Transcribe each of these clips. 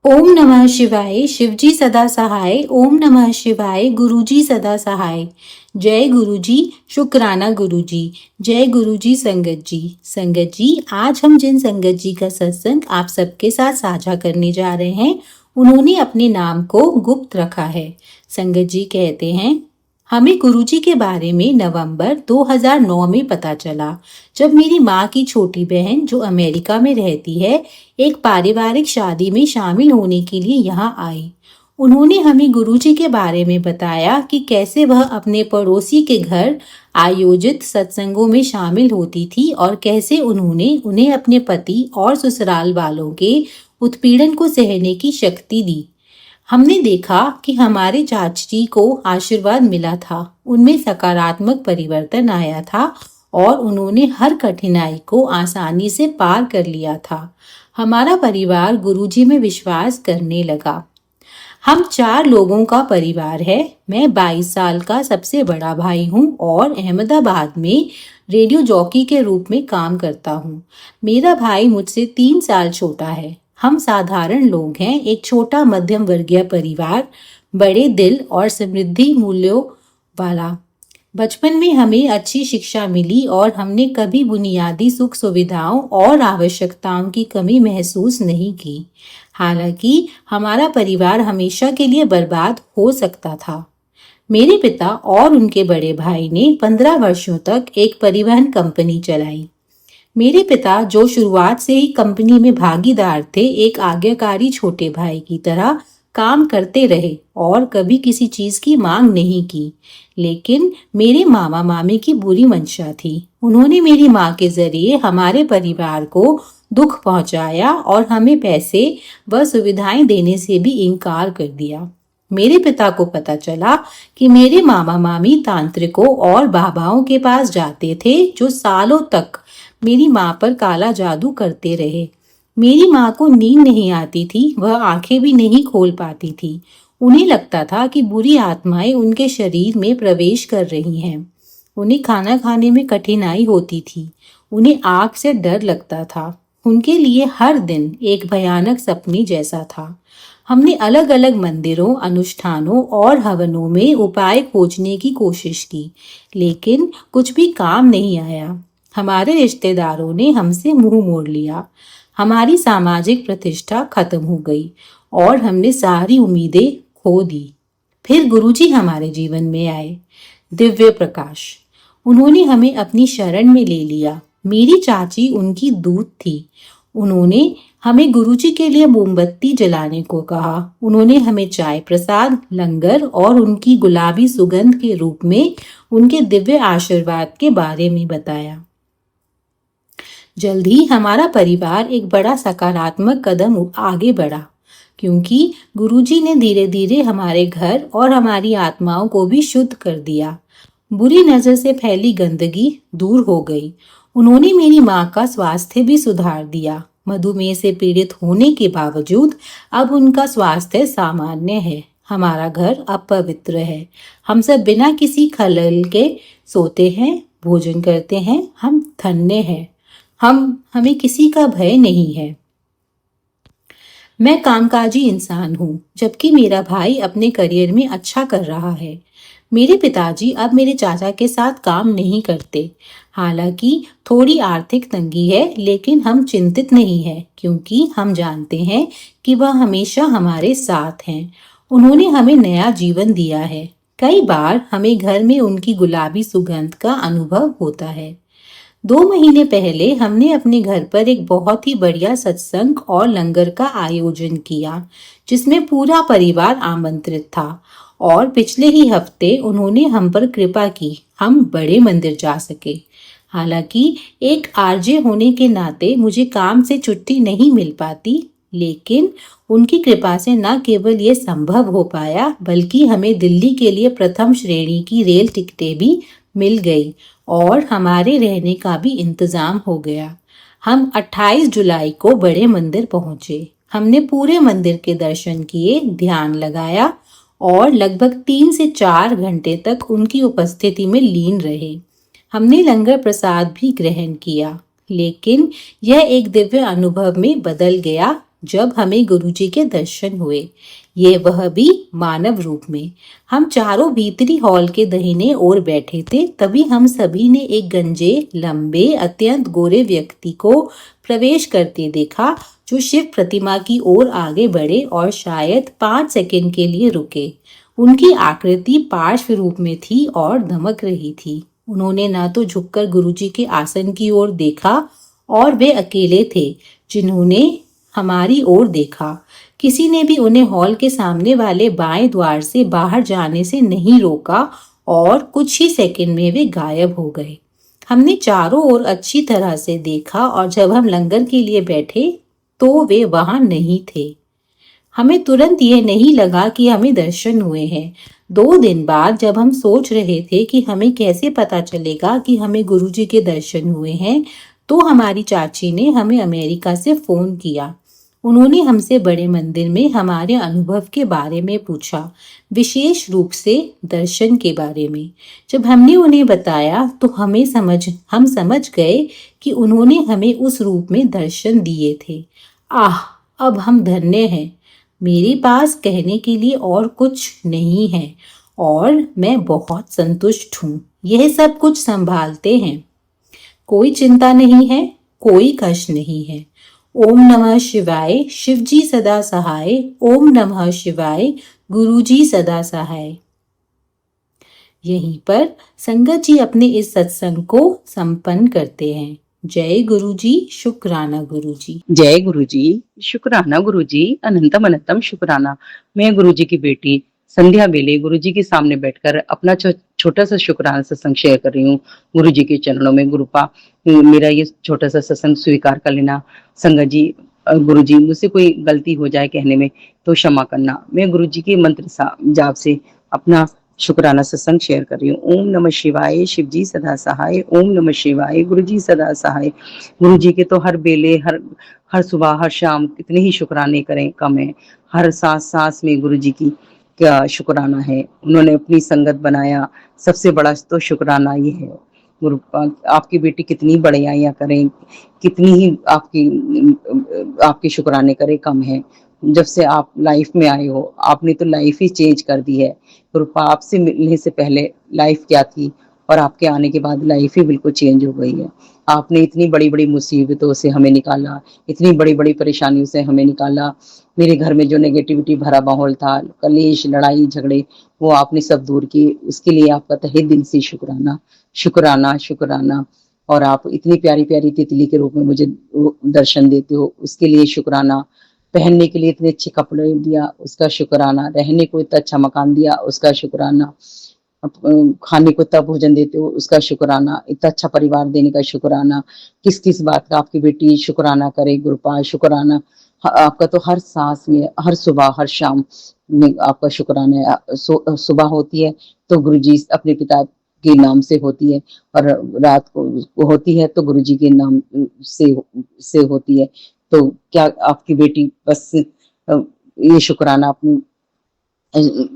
ओम नमः शिवाय। शिवजी सदा सहाय। ओम नमः शिवाय। गुरुजी सदा सहाय। जय गुरुजी। शुक्राना गुरुजी। जय गुरुजी। संगत जी आज हम जिन संगत जी का सत्संग आप सबके साथ साझा करने जा रहे हैं उन्होंने अपने नाम को गुप्त रखा है। संगत जी कहते हैं, हमें गुरुजी के बारे में नवंबर 2009 में पता चला, जब मेरी माँ की छोटी बहन जो अमेरिका में रहती है एक पारिवारिक शादी में शामिल होने के लिए यहाँ आई। उन्होंने हमें गुरुजी के बारे में बताया कि कैसे वह अपने पड़ोसी के घर आयोजित सत्संगों में शामिल होती थी और कैसे उन्होंने उन्हें अपने पति और ससुराल वालों के उत्पीड़न को सहने की शक्ति दी। हमने देखा कि हमारे चाची को आशीर्वाद मिला था, उनमें सकारात्मक परिवर्तन आया था और उन्होंने हर कठिनाई को आसानी से पार कर लिया था। हमारा परिवार गुरुजी में विश्वास करने लगा। हम 4 लोगों का परिवार है। मैं 22 साल का सबसे बड़ा भाई हूँ और अहमदाबाद में रेडियो जॉकी के रूप में काम करता हूँ। मेरा भाई मुझसे 3 साल छोटा है। हम साधारण लोग हैं, एक छोटा मध्यम वर्गीय परिवार, बड़े दिल और समृद्धि मूल्यों वाला। बचपन में हमें अच्छी शिक्षा मिली और हमने कभी बुनियादी सुख सुविधाओं और आवश्यकताओं की कमी महसूस नहीं की। हालांकि हमारा परिवार हमेशा के लिए बर्बाद हो सकता था। मेरे पिता और उनके बड़े भाई ने 15 वर्षों तक एक परिवहन कंपनी चलाई। मेरे पिता, जो शुरुआत से ही कंपनी में भागीदार थे, एक आज्ञाकारी छोटे भाई की तरह काम करते रहे और कभी किसी चीज की मांग नहीं की। लेकिन मेरे मामा मामी की बुरी मंशा थी। उन्होंने मेरी माँ के जरिए हमारे परिवार को दुख पहुंचाया और हमें पैसे व सुविधाएं देने से भी इनकार कर दिया। मेरे पिता को पता चला कि मेरे मामा मामी तांत्रिकों और बाबाओं के पास जाते थे, जो सालों तक मेरी माँ पर काला जादू करते रहे। मेरी माँ को नींद नहीं आती थी, वह आंखें भी नहीं खोल पाती थी। उन्हें लगता था कि बुरी आत्माएं उनके शरीर में प्रवेश कर रही हैं। उन्हें खाना खाने में कठिनाई होती थी। उन्हें आग से डर लगता था। उनके लिए हर दिन एक भयानक सपने जैसा था। हमने अलग अलग मंदिरों, अनुष्ठानों और हवनों में उपाय खोजने की कोशिश की, लेकिन कुछ भी काम नहीं आया। हमारे रिश्तेदारों ने हमसे मुंह मोड़ लिया। हमारी सामाजिक प्रतिष्ठा खत्म हो गई और हमने सारी उम्मीदें खो दी। फिर गुरुजी हमारे जीवन में आए, दिव्य प्रकाश। उन्होंने हमें अपनी शरण में ले लिया। मेरी चाची उनकी दूत थी। उन्होंने हमें गुरुजी के लिए मोमबत्ती जलाने को कहा। उन्होंने हमें चाय प्रसाद, लंगर और उनकी गुलाबी सुगंध के रूप में उनके दिव्य आशीर्वाद के बारे में बताया। जल्द ही हमारा परिवार एक बड़ा सकारात्मक कदम आगे बढ़ा, क्योंकि गुरुजी ने धीरे धीरे हमारे घर और हमारी आत्माओं को भी शुद्ध कर दिया। बुरी नजर से फैली गंदगी दूर हो गई। उन्होंने मेरी माँ का स्वास्थ्य भी सुधार दिया। मधुमेह से पीड़ित होने के बावजूद अब उनका स्वास्थ्य सामान्य है। हमारा घर अब पवित्र है। हम सब बिना किसी खलल के सोते हैं, भोजन करते हैं। हम धन्य हैं। हमें किसी का भय नहीं है। मैं कामकाजी इंसान हूँ, जबकि मेरा भाई अपने करियर में अच्छा कर रहा है। मेरे पिताजी अब मेरे चाचा के साथ काम नहीं करते। हालांकि थोड़ी आर्थिक तंगी है, लेकिन हम चिंतित नहीं हैं, क्योंकि हम जानते हैं कि वह हमेशा हमारे साथ हैं। उन्होंने हमें नया जीवन दिया है। कई बार हमें घर में उनकी गुलाबी सुगंध का अनुभव होता है। 2 महीने पहले हमने अपने घर पर एक बहुत ही बढ़िया सत्संग और लंगर का आयोजन किया, जिसमें पूरा परिवार आमंत्रित था। और पिछले ही हफ्ते उन्होंने हम पर कृपा की, हम बड़े मंदिर जा सके। हालांकि एक आरजे होने के नाते मुझे काम से छुट्टी नहीं मिल पाती, लेकिन उनकी कृपा से न केवल ये संभव हो पाया, बल्कि हमें दिल्ली के लिए प्रथम श्रेणी की रेल टिकटें भी मिल गई और हमारे रहने का भी इंतजाम हो गया। हम 28 जुलाई को बड़े मंदिर पहुंचे। हमने पूरे मंदिर के दर्शन किए, ध्यान लगाया और लगभग 3 से 4 घंटे तक उनकी उपस्थिति में लीन रहे। हमने लंगर प्रसाद भी ग्रहण किया, लेकिन यह एक दिव्य अनुभव में बदल गया, जब हमें गुरुजी के दर्शन हुए, ये वह भी मानव रूप में। हम चारों भीतरी हॉल के दाहिने ओर बैठे थे। तभी हम सभी ने एक गंजे, लंबे, अत्यंत गोरे व्यक्ति को प्रवेश करते देखा, जो शिव प्रतिमा की ओर आगे बढ़े और शायद 5 सेकंड के लिए रुके। उनकी आकृति पार्श्व रूप में थी और धमक रही थी। उन्होंने ना तो झुककर गुरुजी के आसन की ओर देखा, और वे अकेले थे जिन्होंने हमारी ओर देखा। किसी ने भी उन्हें हॉल के सामने वाले बाएं द्वार से बाहर जाने से नहीं रोका और कुछ ही सेकंड में वे गायब हो गए। हमने चारों ओर अच्छी तरह से देखा और जब हम लंगर के लिए बैठे तो वे वहां नहीं थे। हमें तुरंत ये नहीं लगा कि हमें दर्शन हुए हैं। 2 दिन बाद जब हम सोच रहे थे कि हमें कैसे पता चलेगा कि हमें गुरुजी के दर्शन हुए हैं, तो हमारी चाची ने हमें अमेरिका से फोन किया। उन्होंने हमसे बड़े मंदिर में हमारे अनुभव के बारे में पूछा, विशेष रूप से दर्शन के बारे में। जब हमने उन्हें बताया तो हम समझ गए कि उन्होंने हमें उस रूप में दर्शन दिए थे। आह, अब हम धन्य हैं। मेरे पास कहने के लिए और कुछ नहीं है और मैं बहुत संतुष्ट हूँ। यह सब कुछ संभालते हैं। कोई चिंता नहीं है, कोई कष्ट नहीं है। ओम नमः शिवाय, शिवजी सदा सहाय। ओम नमः शिवाय, गुरुजी सदा सहाय। यहीं पर संगत जी अपने इस सत्संग को संपन्न करते हैं। जय गुरुजी, शुक्राना गुरुजी। जय गुरुजी, शुक्राना गुरुजी, अनंतम अनंतम शुक्राना। मैं गुरुजी की बेटी संध्या बेले गुरुजी के सामने बैठकर अपना छोटा सा शुक्राना सत्संग शेयर कर रही हूँ गुरुजी के चरणों में। गुरुपा, मेरा ये छोटा सा सत्संग स्वीकार कर लेना। संगत जी, गुरुजी, मुझसे कोई गलती हो जाए कहने में तो क्षमा करना। मैं गुरुजी के मंत्र जाप से अपना शुक्राना सत्संग शेयर कर रही हूँ। ओम नमः शिवाय, शिवजी सदा सहाय। ओम नमः शिवाय, गुरुजी सदा सहाय। गुरुजी के तो हर बेले, हर हर सुबह, हर शाम कितने ही शुक्राने करें कम है। हर सांस सांस में गुरुजी की क्या शुक्राना है। उन्होंने अपनी संगत बनाया, सबसे बड़ा तो शुक्राना ये है। गुरु, आपकी बेटी कितनी बड़ाइयां करें, कितनी ही आपके शुक्राने करे कम है। जब से आप लाइफ में आए हो, आपने तो लाइफ ही चेंज कर दी है। गुरुपा, आपसे मिलने से पहले लाइफ क्या थी और आपके आने के बाद लाइफ ही बिल्कुल चेंज हो गई है। आपने इतनी बड़ी बड़ी मुसीबतों से हमें निकाला, इतनी बड़ी बड़ी परेशानियों से हमें निकाला। मेरे घर में जो नेगेटिविटी भरा माहौल था, कलेश, लड़ाई झगड़े, वो आपने सब दूर किए। उसके लिए आपका तहे दिल से शुक्राना, शुक्राना, शुक्राना। और आप इतनी प्यारी प्यारी तितली के रूप में मुझे दर्शन देते हो, उसके लिए शुक्राना। पहनने के लिए इतने अच्छे कपड़े दिया, उसका शुक्राना। रहने को इतना अच्छा मकान दिया, उसका शुक्राना। खाने को इतना भोजन देते हो, उसका शुक्राना। इतना अच्छा परिवार देने का शुक्राना। किस किस बात का आपकी बेटी शुक्राना करे गुरुपा, शुक्राना। आपका तो हर सांस में, हर सुबह, हर शाम में आपका शुक्राना है। सुबह होती है तो गुरुजी अपने पिता के नाम से होती है, और रात को होती है तो गुरुजी के नाम से होती है। तो क्या आपकी बेटी बस ये शुक्राना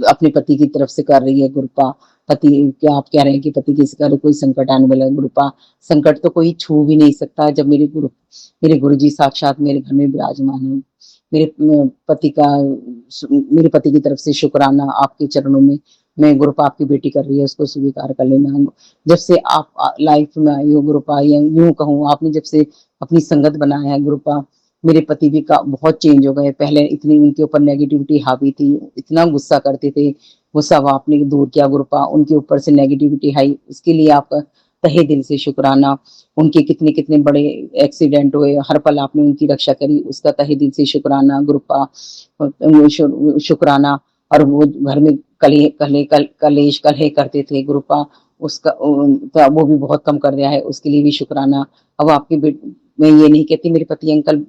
अपने पति की तरफ से कर रही है गुरुपा। पति, क्या आप कह रहे हैं कि पति किसी का कोई संकट आने वाला है गुरुपा? संकट तो कोई छू भी नहीं सकता जब मेरे गुरु जी साक्षात मेरे घर में विराजमान है। मेरे पति की तरफ से शुक्राना आपके चरणों में। मैं गुरुपा, आपकी बेटी कर रही है, उसको स्वीकार कर लेना। जब से आप लाइफ में आई हो गुरुपा, या यूं कहूँ आपने जब से अपनी संगत बनाया है गुरुपा, मेरे पति भी का बहुत चेंज हो गए। पहले इतनी उनके ऊपर नेगेटिविटी हावी थी, इतना गुस्सा करते थे, वो सब आपने दूर किया गुरुपा। उनके ऊपर से नेगेटिविटी हाई, उसके लिए आपका तहे दिल से शुक्राना। उनके कितने कितने बड़े एक्सीडेंट हुए, हर पल आपने उनकी रक्षा करी, उसका तहे दिल से शुक्राना गुरुपा, शुक्राना। और वो घर में कलेश कलह करते थे गुरुपा, उसका वो भी बहुत कम कर दिया है, उसके लिए भी शुक्राना। अब आपके मैं ये नहीं कहती मेरे पति अंकल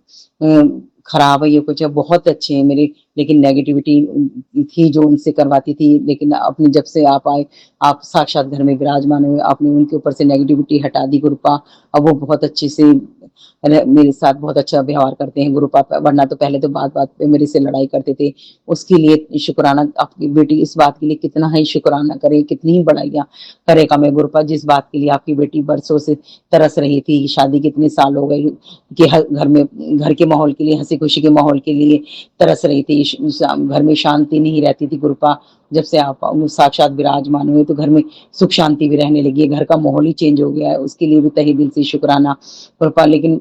खराब है, ये कुछ है, बहुत अच्छे हैं मेरे, लेकिन नेगेटिविटी थी जो उनसे करवाती थी। लेकिन अपनी जब से आप आए, आप साक्षात घर में विराजमान हुए, आपने उनके ऊपर से नेगेटिविटी हटा दी गुरुपा। अब वो बहुत अच्छे से मेरे साथ बहुत अच्छा व्यवहार करते हैं गुरु पापा, वरना तो पहले तो बात बात पे मेरे से लड़ाई करते थे। उसके लिए शुक्राना, आपकी बेटी इस बात के लिए कितना ही शुक्राना करे, कितनी ही बड़ाइयाँ करेगा मैं गुरुपा, जिस बात के लिए आपकी बेटी बरसों से तरस रही थी। शादी कितने साल हो गए कि घर में, घर के माहौल के लिए, हंसी खुशी के माहौल के लिए तरस रही थी। घर में शांति नहीं रहती थी गुरुपा। जब से आप साक्षात विराजमान हुए तो घर में सुख शांति भी रहने लगी है, घर का माहौल ही चेंज हो गया है। उसके लिए भी तहे दिल से शुक्राना गुरुपा। लेकिन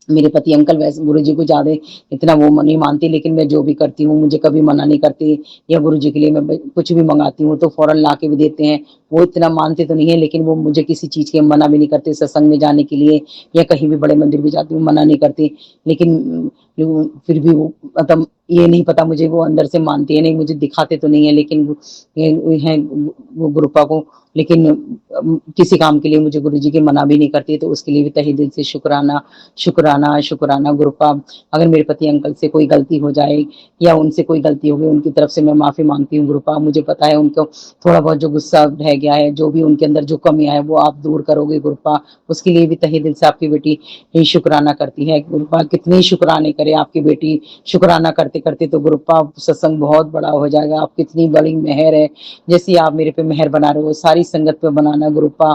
मेरे पति अंकल वैसे गुरु जी को ज्यादा इतना वो नहीं मानते, लेकिन मैं जो भी करती हूँ मुझे कभी मना नहीं करते। या गुरु जी के लिए मैं कुछ भी मंगाती हूँ तो फौरन ला के भी देते हैं। वो इतना मानते तो नहीं है, लेकिन वो मुझे किसी चीज के मना भी नहीं करते। सत्संग में जाने के लिए या कहीं भी बड़े मंदिर भी जाती हूँ मना नहीं करते। लेकिन फिर भी वो मतलब ये नहीं पता मुझे, वो अंदर से मानते हैं नहीं, मुझे दिखाते तो नहीं है, लेकिन है वो गुरुपा को। लेकिन किसी काम के लिए मुझे गुरु जी की मना भी नहीं करती, तो उसके लिए भी तहे दिल से शुक्राना शुक्राना शुक्राना गुरुपा। अगर मेरे पति अंकल से कोई गलती हो जाए या उनसे कोई गलती हो गई, उनकी तरफ से मैं माफी मांगती हूँ गुरुपा। मुझे पता है उनको थोड़ा बहुत जो गुस्सा रह गया है, जो भी उनके अंदर जो कमियां है वो आप दूर करोगे गुरुपा। उसके लिए भी तहे दिल से आपकी बेटी शुक्राना करती है गुरुपा। कितने शुक्राने करे आपकी बेटी, शुक्राना करते करते तो गुरुपा सत्संग बहुत बड़ा हो जाएगा। आप कितनी बड़ी मेहर है, जैसी आप मेरे पे मेहर बना रहे हो सारी संगत पे बनाना गुरुपा।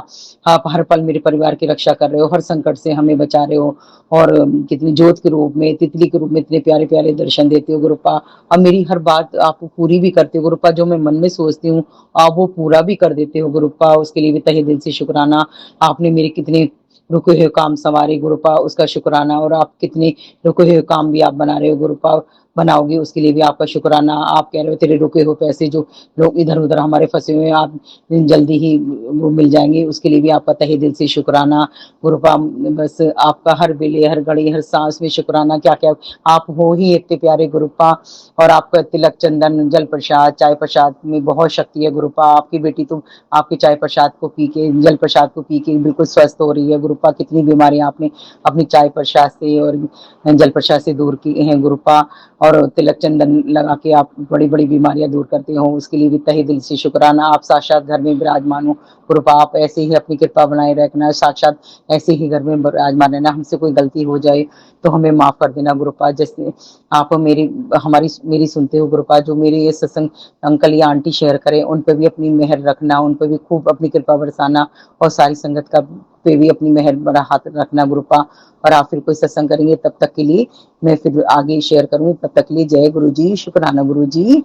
आप हर पल मेरे परिवार की रक्षा कर रहे हो, हर संकट से हमें बचा रहे हो। और कितनी ज्योत के रूप में, तितली के रूप में इतने प्यारे प्यारे दर्शन देते हो गुरुपा। अब मेरी हर बात आप पूरी भी करते हो गुरुपा, जो मैं मन में सोचती हूँ आप वो पूरा भी कर देते हो गुरुपा। उसके लिए भी तहे दिल से शुक्राना। आपने मेरे कितने रुके हुए काम संवारे गुरुपा, उसका शुक्राना। और आप कितने रुके हुए काम भी आप बना रहे हो गुरुपा, बनाओगे, उसके लिए भी आपका शुक्राना। आप कह रहे हो तेरे रुके हुए पैसे जो लोग इधर उधर हमारे फंसे हुए हैं, आप जल्दी ही वो मिल जाएंगे, उसके लिए भी आपका तहे दिल से शुक्राना गुरुपा। बस आपका हर बेले, हर घड़ी, हर सांस में शुक्राना। क्या क्या आप हो ही इतने प्यारे गुरुपा। और आपका तिलक, चंदन, जल प्रसाद, चाय प्रसाद में बहुत शक्ति है गुरुपा। आपकी बेटी तो आपके चाय प्रसाद को पी के, जल प्रसाद को पी के बिल्कुल स्वस्थ हो रही है गुरुपा। कितनी बीमारियां आपने अपनी चाय प्रसाद से और जल प्रसाद से दूर की हैं गुरुपा। और तिलक चंदन लगा के आप बड़ी बड़ी बीमारियां दूर करते हो, उसके लिए भी तहे दिल से शुक्राना। आप साक्षात घर में विराजमान हो गुरुपा। आप ऐसे ही अपनी कृपा बनाए रखना, साक्षात ऐसे ही घर में विराजमान रहना। हमसे कोई गलती हो जाए तो हमें माफ कर देना गुरुपा। जैसे आप मेरी सुनते हो गुरुपा, जो मेरे ये सत्संग अंकल या आंटी शेयर करें उन पे भी अपनी मेहर रखना, उन पे भी खूब अपनी कृपा बरसाना। और सारी संगत का पे भी अपनी मेहर बड़ा हाथ रखना गुरुपा। और आप फिर कोई सत्संग करेंगे तब तक के लिए मैं फिर आगे शेयर करूंगी। तब तक के लिए जय गुरु जी, शुक्राना गुरु जी,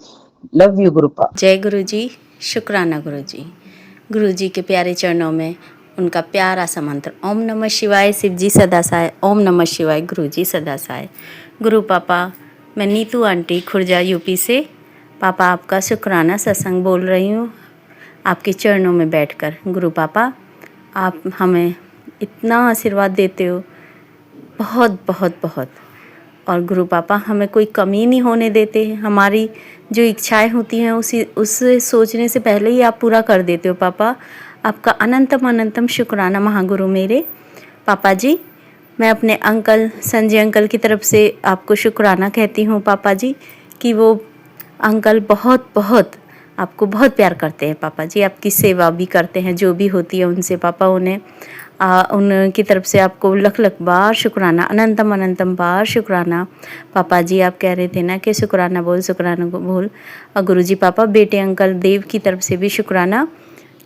लव यू गुरुपा। जय गुरु जी, शुक्राना गुरु जी। गुरु जी के प्यारे चरणों में उनका प्यारा सा मंत्र ओम नमः शिवाय, शिव जी सदा सहाय। ओम नमः शिवाय, गुरु जी सदा सहाय। गुरु पापा, मैं नीतू आंटी खुर्जा यूपी से पापा आपका शुक्राना सत्संग बोल रही हूँ आपके चरणों में बैठकर। गुरु पापा, आप हमें इतना आशीर्वाद देते हो, बहुत बहुत बहुत। और गुरु पापा हमें कोई कमी नहीं होने देते। हमारी जो इच्छाएं होती हैं उससे सोचने से पहले ही आप पूरा कर देते हो पापा। आपका अनंतम अनंतम शुक्राना महागुरु मेरे। पापा जी, मैं अपने अंकल संजय अंकल की तरफ से आपको शुक्राना कहती हूँ पापा जी, कि वो अंकल बहुत बहुत आपको बहुत प्यार करते हैं पापा जी। आपकी सेवा भी करते हैं, जो भी होती है उनसे पापा। उन्हें उनकी तरफ से आपको लख लख बार शुक्राना, अनंतम अनंतम बार शुक्राना। पापा जी आप कह रहे थे ना कि शुक्राना बोल, शुक्राना बोल। और गुरु जी पापा, बेटे अंकल देव की तरफ से भी शुक्राना,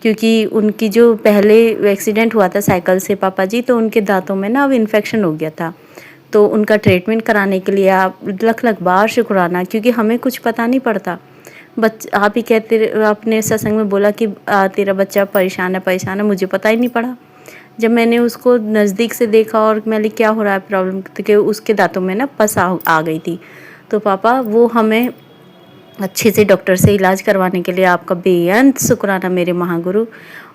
क्योंकि उनकी जो पहले एक्सीडेंट हुआ था साइकिल से पापा जी, तो उनके दांतों में ना अब इन्फेक्शन हो गया था। तो उनका ट्रीटमेंट कराने के लिए आप लख लख बार शुक्राना, क्योंकि हमें कुछ पता नहीं पड़ता। आप ही कहते, आपने सत्संग में बोला कि तेरा बच्चा परेशान है, मुझे पता ही नहीं पड़ा। जब मैंने उसको नज़दीक से देखा और मैंने क्या हो रहा है प्रॉब्लम, तो कि उसके दांतों में ना पस आ गई थी। तो पापा वो हमें अच्छे से डॉक्टर से इलाज करवाने के लिए आपका बेअंत शुक्राना मेरे महागुरु।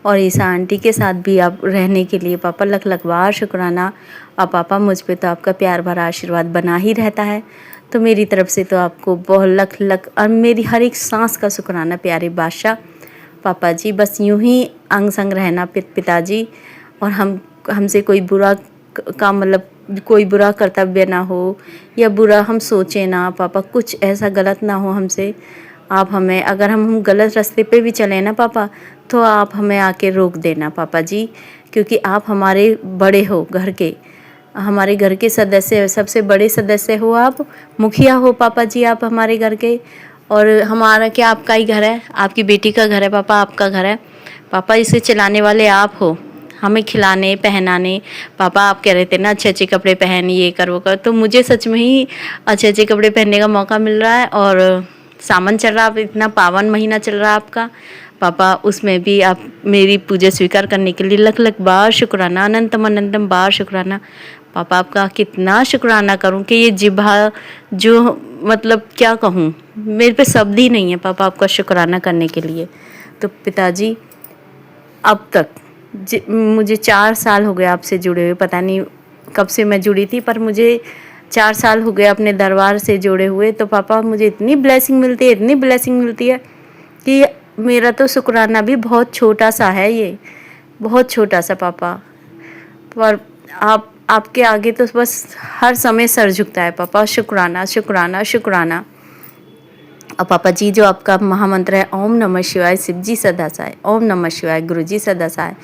और ईसा आंटी के साथ भी आप रहने के लिए पापा लख लख बार शुक्राना। और पापा मुझ पे तो आपका प्यार भरा आशीर्वाद बना ही रहता है, तो मेरी तरफ से तो आपको बहुत लख लख, और मेरी हर एक सांस का शुक्राना प्यारे बादशाह। पापा जी बस यूं ही अंग संग रहना पिताजी। और हमसे कोई बुरा काम, मतलब कोई बुरा कर्तव्य ना हो या बुरा हम सोचें ना पापा, कुछ ऐसा गलत ना हो हमसे। आप हमें, अगर हम गलत रास्ते पे भी चलें ना पापा, तो आप हमें आके रोक देना पापा जी, क्योंकि आप हमारे बड़े हो घर के। हमारे घर के सदस्य, सबसे बड़े सदस्य हो आप, मुखिया हो पापा जी आप हमारे घर के। और हमारा क्या आपका ही घर है, आपकी बेटी का घर है पापा, आपका घर है पापा, इसे चलाने वाले आप हो, हमें खिलाने पहनाने। पापा आप कह रहे थे ना अच्छे अच्छे कपड़े पहन, ये कर वो कर, तो मुझे सच में ही अच्छे अच्छे कपड़े पहनने का मौका मिल रहा है। और सावन चल रहा है, इतना पावन महीना चल रहा है आपका पापा, उसमें भी आप मेरी पूजा स्वीकार करने के लिए लख लख बार शुक्राना, अनंतम अनंतम बार शुक्राना पापा। आपका कितना शुक्राना करूं कि ये जिभा जो मतलब क्या कहूं, मेरे पे शब्द ही नहीं है पापा आपका शुक्राना करने के लिए। तो पिताजी अब तक मुझे 4 साल हो गए आपसे जुड़े हुए, पता नहीं कब से मैं जुड़ी थी, पर मुझे 4 साल हो गए अपने दरबार से जुड़े हुए। तो पापा मुझे इतनी ब्लेसिंग मिलती है, इतनी ब्लेसिंग मिलती है कि मेरा तो शुक्राना भी बहुत छोटा सा है, ये बहुत छोटा सा पापा। पर आपके आगे तो बस हर समय सर झुकता है पापा, शुक्राना शुक्राना शुक्राना। और पापा जी जो आपका महामंत्र है ओम नमः शिवाय शिव जी सदा सहाय, ओम नमः शिवाय गुरु जी सदा सहाय,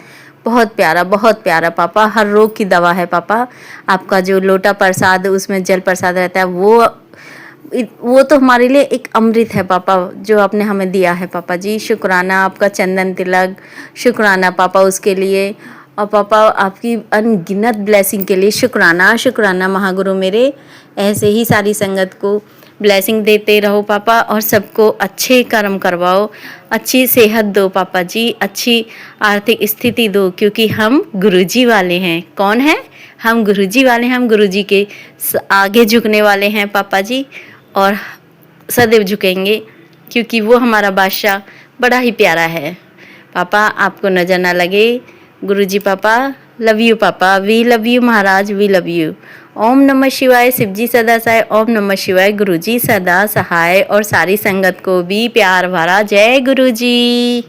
बहुत प्यारा पापा, हर रोग की दवा है पापा। आपका जो लोटा प्रसाद उसमें जल प्रसाद रहता है वो तो हमारे लिए एक अमृत है पापा, जो आपने हमें दिया है पापा जी। शुक्राना आपका चंदन तिलक, शुक्राना पापा उसके लिए। और पापा आपकी अनगिनत ब्लेसिंग के लिए शुक्राना शुक्राना महागुरु मेरे। ऐसे ही सारी संगत को ब्लेसिंग देते रहो पापा, और सबको अच्छे कर्म करवाओ, अच्छी सेहत दो पापा जी, अच्छी आर्थिक स्थिति दो, क्योंकि हम गुरुजी वाले हैं। कौन है? हम गुरुजी वाले हैं, हम गुरुजी के आगे झुकने वाले हैं पापा जी, और सदैव झुकेंगे, क्योंकि वो हमारा बादशाह बड़ा ही प्यारा है पापा। आपको नज़र ना लगे गुरुजी पापा, लव यू पापा, वी लव यू महाराज, वी लव यू। ओम नमः शिवाय शिवजी सदा सहाय, ओम नमः शिवाय गुरुजी सदा सहाय। और सारी संगत को भी प्यार भरा जय गुरुजी।